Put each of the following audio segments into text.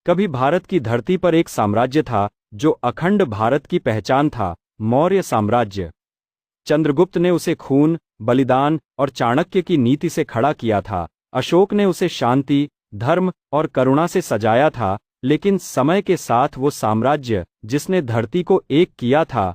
कभी भारत की धरती पर एक साम्राज्य था जो अखंड भारत की पहचान था, मौर्य साम्राज्य। चंद्रगुप्त ने उसे खून, बलिदान और चाणक्य की नीति से खड़ा किया था। अशोक ने उसे शांति, धर्म और करुणा से सजाया था। लेकिन समय के साथ वो साम्राज्य जिसने धरती को एक किया था,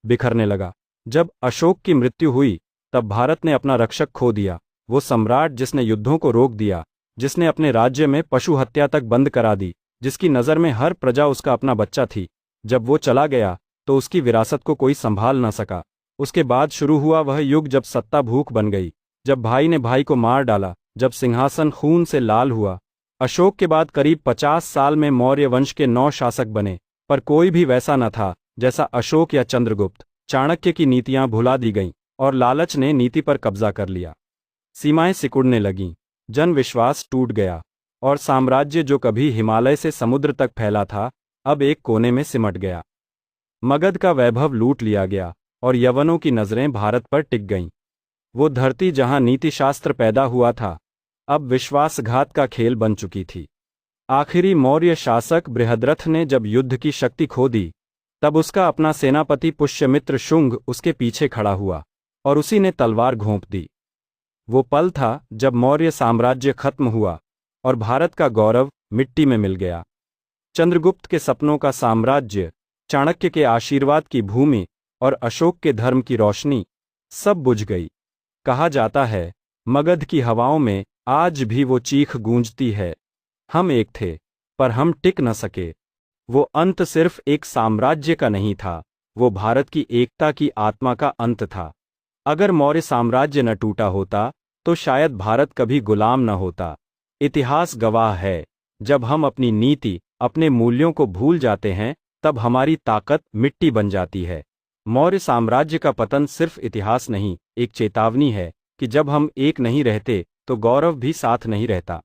बिखरने लगा। जब अशोक की मृत्यु हुई तब भारत ने अपना रक्षक खो दिया। वो सम्राट जिसने युद्धों को रोक दिया, जिसने अपने राज्य में पशु हत्या तक बंद करा दी, जिसकी नज़र में हर प्रजा उसका अपना बच्चा थी। जब वो चला गया तो उसकी विरासत को कोई संभाल न सका। उसके बाद शुरू हुआ वह युग जब सत्ता भूख बन गई, जब भाई ने भाई को मार डाला, जब सिंहासन खून से लाल हुआ। अशोक के बाद करीब 50 साल में मौर्य वंश के 9 शासक बने, पर कोई भी वैसा न था जैसा अशोक या चंद्रगुप्त। चाणक्य की नीतियां भुला दी गईं और लालच ने नीति पर कब्जा कर लिया। सीमाएं सिकुड़ने लगीं, जन विश्वास टूट गया और साम्राज्य जो कभी हिमालय से समुद्र तक फैला था, अब एक कोने में सिमट गया। मगध का वैभव लूट लिया गया और यवनों की नजरें भारत पर टिक गईं। वो धरती जहां नीतिशास्त्र पैदा हुआ था, अब विश्वासघात का खेल बन चुकी थी। आखिरी मौर्य शासक बृहद्रथ ने जब युद्ध की शक्ति खो दी, तब उसका अपना सेनापति पुष्यमित्र शुंग उसके पीछे खड़ा हुआ और उसी ने तलवार घोंप दी। वो पल था जब मौर्य साम्राज्य खत्म हुआ और भारत का गौरव मिट्टी में मिल गया। चंद्रगुप्त के सपनों का साम्राज्य, चाणक्य के आशीर्वाद की भूमि और अशोक के धर्म की रोशनी सब बुझ गई। कहा जाता है, मगध की हवाओं में आज भी वो चीख गूंजती है, हम एक थे पर हम टिक न सके। वो अंत सिर्फ एक साम्राज्य का नहीं था, वो भारत की एकता की आत्मा का अंत था। अगर मौर्य साम्राज्य न टूटा होता तो शायद भारत कभी गुलाम न होता। इतिहास गवाह है, जब हम अपनी नीति, अपने मूल्यों को भूल जाते हैं, तब हमारी ताकत मिट्टी बन जाती है। मौर्य साम्राज्य का पतन सिर्फ इतिहास नहीं, एक चेतावनी है कि जब हम एक नहीं रहते तो गौरव भी साथ नहीं रहता।